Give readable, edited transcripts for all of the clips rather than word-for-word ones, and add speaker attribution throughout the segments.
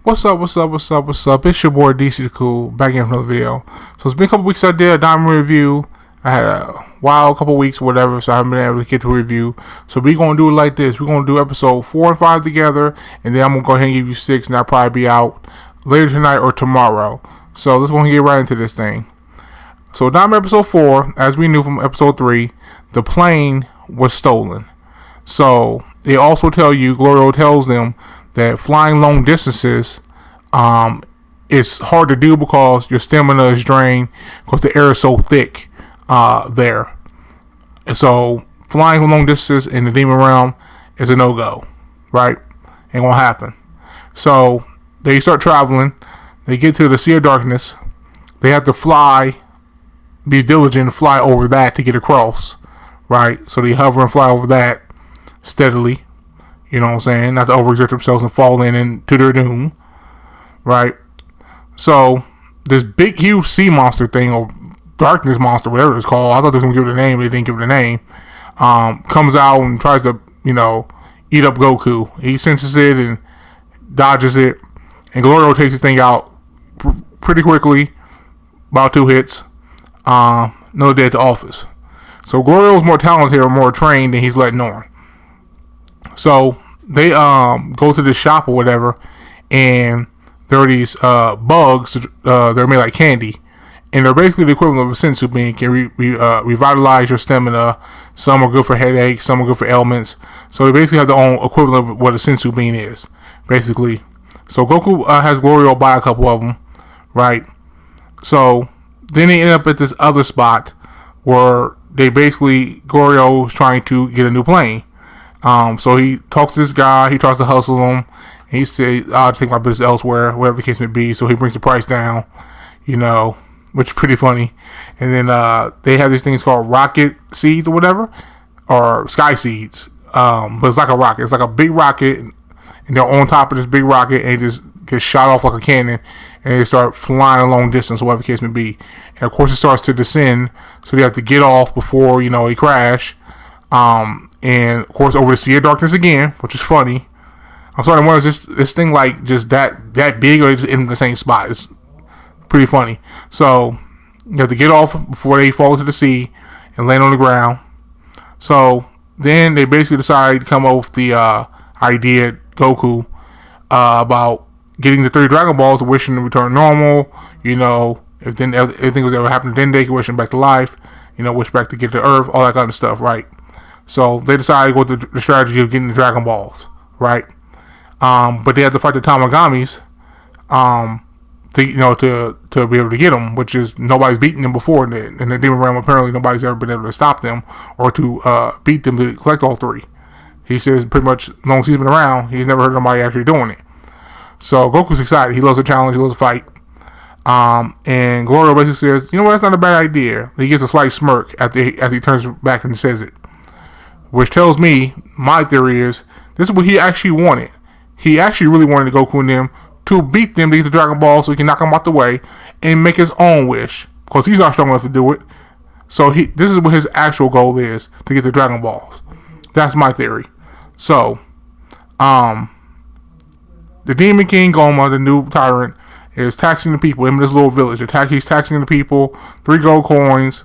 Speaker 1: What's up, what's up, what's up, what's up? It's your boy DC the Cool, back again for another video. So it's been a couple weeks I did a Daima review. I had a wild couple weeks or whatever, so I haven't been able to get to a review. So we're going to do it like this. We're going to do episode 4 and 5 together, and then I'm going to go ahead and give you 6, and that'll probably be out later tonight or tomorrow. So let's go ahead and get right into this thing. So Daima episode 4, as we knew from episode 3, the plane was stolen. So they also tell you, Glorio tells them, that flying long distances, it's hard to do because your stamina is drained because the air is so thick there. And so flying long distances in the demon realm is a no-go, right? Ain't gonna happen. So they start traveling. They get to the Sea of Darkness. They have to fly, be diligent, fly over that to get across, right? So they hover and fly over that steadily. You know what I'm saying? Not to overexert themselves and fall into their doom. Right? So, this big, huge sea monster thing, or darkness monster, whatever it's called, I thought they were going to give it a name, they didn't give it a name, comes out and tries to, eat up Goku. He senses it and dodges it. And Glorio takes the thing out pretty quickly, about 2 hits. No dead to office. So, Glorio's more talented or more trained than he's letting on. So they go to the shop or whatever, and there are these bugs. They're made like candy, and they're basically the equivalent of a sensu bean. Can revitalize your stamina. Some are good for headaches. Some are good for ailments. So they basically have their own equivalent of what a sensu bean is, basically. So Goku has Glorio buy a couple of them, right? So then they end up at this other spot where they basically Glorio is trying to get a new plane. So he talks to this guy, he tries to hustle him, and he says, I'll take my business elsewhere, whatever the case may be. So he brings the price down, which is pretty funny. And then they have these things called rocket seeds or whatever, or sky seeds. But it's like a rocket. It's like a big rocket, and they're on top of this big rocket, and it just gets shot off like a cannon, and they start flying a long distance, whatever the case may be. And of course it starts to descend, so they have to get off before, he crash. And of course over the Sea of Darkness again, which is funny. I'm starting to wonder, is this thing like just that big, or just in the same spot? It's pretty funny. So you have to get off before they fall into the sea and land on the ground. So then they basically decide to come up with the idea, Goku, about getting the 3 Dragon Balls and wishing to return normal. If then everything was ever happened, then they can wish them back to life. Wish back to get to Earth, all that kind of stuff, right? So they decided to go with the strategy of getting the Dragon Balls, right? But they had to fight the Tamagamis, to be able to get them, which is nobody's beaten them before in the Demon Realm. Apparently, nobody's ever been able to stop them or to beat them to collect all 3. He says pretty much as long as he's been around, he's never heard of nobody actually doing it. So Goku's excited. He loves a challenge. He loves a fight. And Glorio basically says, that's not a bad idea. He gets a slight smirk as he turns back and says it. Which tells me, my theory is, this is what he actually wanted. He actually really wanted Goku and them to beat them to get the Dragon Ball so he can knock them out the way and make his own wish. Because he's not strong enough to do it. So this is what his actual goal is, to get the Dragon Balls. That's my theory. So, the Demon King Goma, the new tyrant, is taxing the people in this little village. He's taxing the people, 3 gold coins,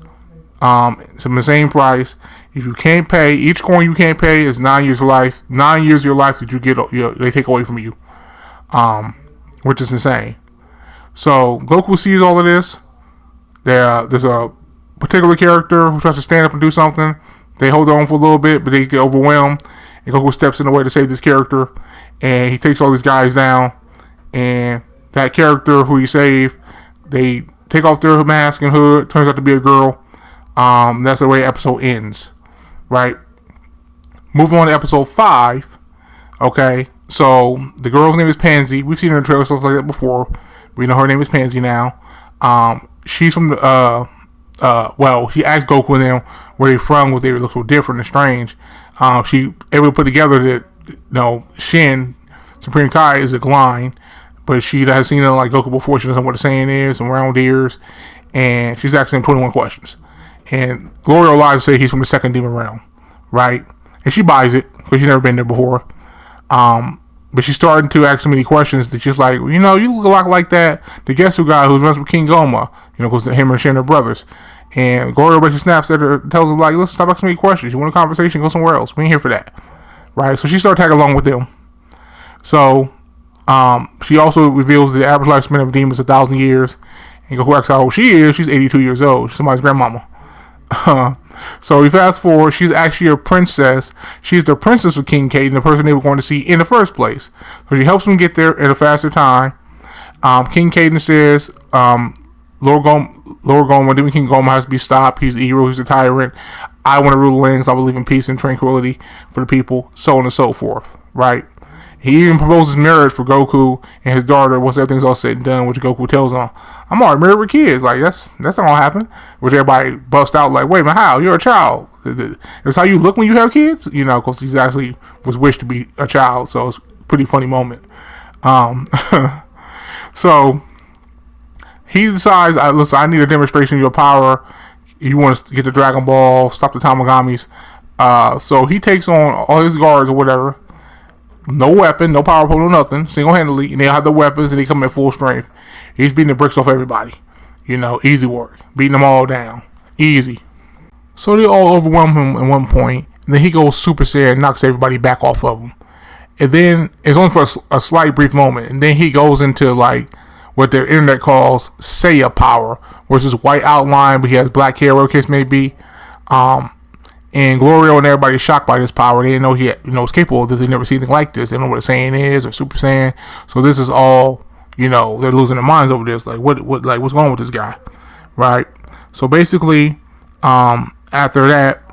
Speaker 1: it's the same price. If you can't pay, each coin you can't pay is 9 years of life. 9 years of your life that you get, they take away from you, which is insane. So Goku sees all of this. There's a particular character who tries to stand up and do something. They hold on for a little bit, but they get overwhelmed, and Goku steps in the way to save this character, and he takes all these guys down. And that character who he saved, they take off their mask and hood. Turns out to be a girl. That's the way the episode ends, right? Moving on to episode 5. Okay, so the girl's name is Pansy. We've seen her in trailer stuff like that before. We know her name is Pansy now. She's from the she asked Goku and them where they from, what they look so different and strange. She able to put together that Shin Supreme Kai is a line, but she has seen it like Goku before. She doesn't know what the saying is, and round ears, and she's asking him 21 questions. And Glorio lies to say he's from the 2nd Demon Realm, right? And she buys it because she's never been there before. But she's starting to ask so many questions that she's like, you know, you look a lot like that the Gesu guy who runs with King Goma, you know, because him and Shin are brothers. And Gloria basically snaps at her, tells her, like, listen, stop asking me questions. You want a conversation, go somewhere else. We ain't here for that. Right? So she started tagging along with them. So she also reveals the average lifespan of a demon is 1,000 years. And Goku asks how old she is. She's 82 years old. She's somebody's grandmama. So we fast forward. She's actually a princess. She's the princess of King Caden, the person they were going to see in the first place. So she helps them get there at a faster time. King Caden says, Lord Goma, Demon King Goma has to be stopped. He's evil. He's a tyrant. I want to rule the lands. I believe in peace and tranquility for the people, so on and so forth. Right? He even proposes marriage for Goku and his daughter once everything's all said and done, which Goku tells him, I'm already married with kids. Like, that's not going to happen. Which everybody busts out like, wait a minute, how? You're a child. That's how you look when you have kids? You know, because he actually was wished to be a child. So it's a pretty funny moment. So he decides, listen, I need a demonstration of your power. You want to get the Dragon Ball, stop the Tamagamis. So he takes on all his guards or whatever. No weapon, no power pole, no nothing. Single-handedly. And they have the weapons and they come in full strength. He's beating the bricks off everybody. You know, easy work. Beating them all down. Easy. So they all overwhelm him at one point. And then he goes Super Saiyan and knocks everybody back off of him. And then it's only for a slight brief moment. And then he goes into like what their internet calls Saiya power, which is white outline, but he has black hair, whatever the case may be. And Glorio and everybody is shocked by this power. They didn't know he was capable of this. They never seen anything like this. They don't know what a Saiyan is or Super Saiyan. So this is all, you know, they're losing their minds over this. Like what's going on with this guy, right? So basically, after that,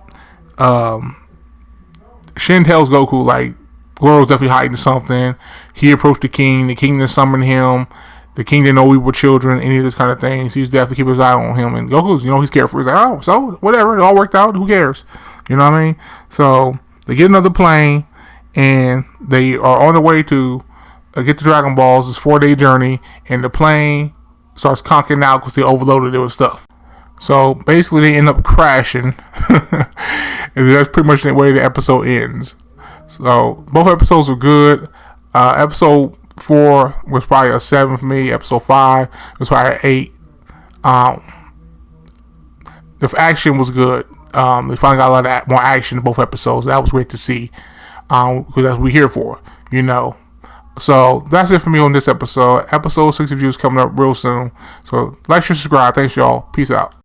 Speaker 1: Shin tells Goku like Glorio's definitely hiding something. He approached the king. The king then summoned him. The king didn't know we were children, any of this kind of things. He's definitely keeping his eye on him. And Goku's, you know, he's careful. He's like, oh, so whatever. It all worked out. Who cares? You know what I mean? So they get another plane, and they are on the way to get the Dragon Balls. It's a 4-day journey, and the plane starts conking out because they overloaded it with stuff. So basically, they end up crashing. And that's pretty much the way the episode ends. So both episodes were good. Episode 4 was probably a 7 for me. Episode 5 was probably an 8. The action was good. They finally got a lot of more action in both episodes. That was great to see. Because that's what we're here for, you know. So that's it for me on this episode. Episode 6 reviews coming up real soon. So like, share, subscribe. Thanks, y'all. Peace out.